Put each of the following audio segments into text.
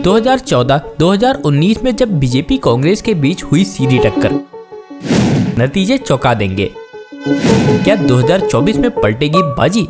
2014-2019 में जब बीजेपी कांग्रेस के बीच हुई सीधी टक्कर, नतीजे चौंका देंगे। क्या 2024 में पलटेगी बाजी?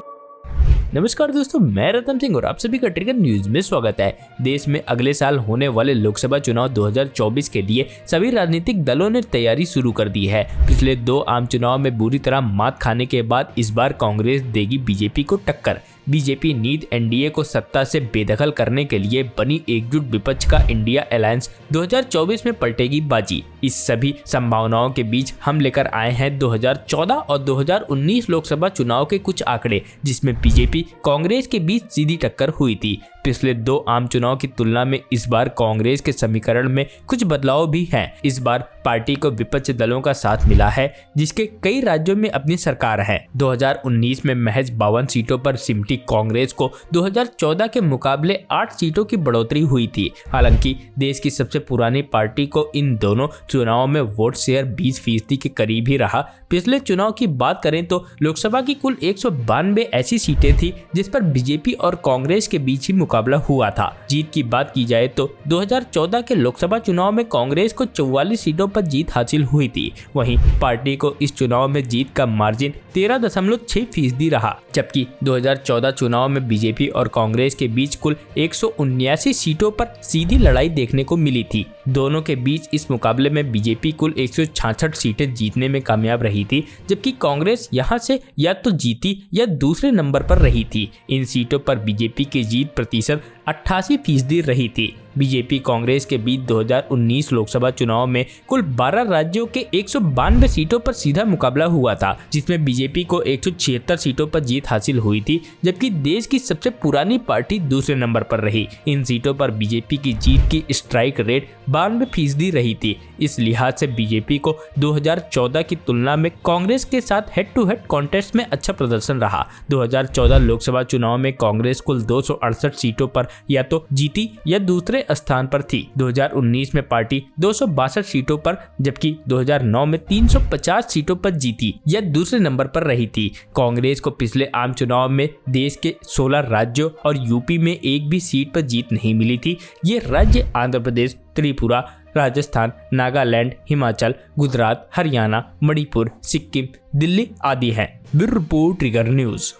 नमस्कार दोस्तों, मैं रतन सिंह और आप सभी का ट्रिगर न्यूज में स्वागत है। देश में अगले साल होने वाले लोकसभा चुनाव 2024 के लिए सभी राजनीतिक दलों ने तैयारी शुरू कर दी है। पिछले 2 आम चुनाव में बुरी तरह मात खाने के बाद इस बार कांग्रेस देगी बीजेपी को टक्कर। बीजेपी नीत एनडीए को सत्ता से बेदखल करने के लिए बनी एकजुट विपक्ष का इंडिया अलायंस 2024 में पलटेगी बाजी। इस सभी संभावनाओं के बीच हम लेकर आए हैं 2014 और 2019 लोकसभा चुनाव के कुछ आंकड़े, जिसमें बीजेपी कांग्रेस के बीच सीधी टक्कर हुई थी। पिछले 2 आम चुनाव की तुलना में इस बार कांग्रेस के समीकरण में कुछ बदलाव भी हैं। इस बार पार्टी को विपक्ष दलों का साथ मिला है, जिसके कई राज्यों में अपनी सरकार है। 2019 में महज 52 सीटों पर सिमटी कांग्रेस को 2014 के मुकाबले 8 सीटों की बढ़ोतरी हुई थी। हालांकि देश की सबसे पुरानी पार्टी को इन दोनों चुनावों में वोट शेयर 20% के करीब ही रहा। पिछले चुनाव की बात करें तो लोकसभा की कुल 192 ऐसी सीटें थी जिस पर बीजेपी और कांग्रेस के बीच ही मुकाबला हुआ था। जीत की बात की जाए तो 2014 के लोकसभा चुनाव में कांग्रेस को 44 सीटों पर जीत हासिल हुई थी। वहीं पार्टी को इस चुनाव में जीत का मार्जिन 13.6% रहा, जबकि 2014 चुनाव में बीजेपी और कांग्रेस के बीच कुल 179 सीटों पर सीधी लड़ाई देखने को मिली थी। दोनों के बीच इस मुकाबले में बीजेपी कुल 166 सीटें जीतने में कामयाब रही थी, जबकि कांग्रेस यहां से या तो जीती या दूसरे नंबर पर रही थी। इन सीटों पर बीजेपी की जीत प्रतिशत 88% रही थी। बीजेपी कांग्रेस के बीच 2019 लोकसभा चुनाव में कुल 12 राज्यों के 192 सीटों पर सीधा मुकाबला हुआ था, जिसमें बीजेपी को 176 सीटों पर जीत हासिल हुई थी, जबकि देश की सबसे पुरानी पार्टी दूसरे नंबर पर रही। इन सीटों पर बीजेपी की जीत की स्ट्राइक रेट 92% रही थी। इस लिहाज से बीजेपी को 2014 की तुलना में कांग्रेस के साथ हेड टू हेड कॉन्टेस्ट में अच्छा प्रदर्शन रहा। 2014 लोकसभा चुनाव में कांग्रेस कुल 268 सीटों पर या तो जीती या दूसरे स्थान पर थी। 2019 में पार्टी 262 सीटों पर, जबकि 2009 में 350 सीटों पर जीती या दूसरे नंबर पर रही थी। कांग्रेस को पिछले आम चुनाव में देश के 16 राज्यों और यूपी में एक भी सीट पर जीत नहीं मिली थी। ये राज्य आंध्र प्रदेश, त्रिपुरा, राजस्थान, नागालैंड, हिमाचल, गुजरात, हरियाणा, मणिपुर, सिक्किम, दिल्ली आदि हैं। Bureau report trigger news.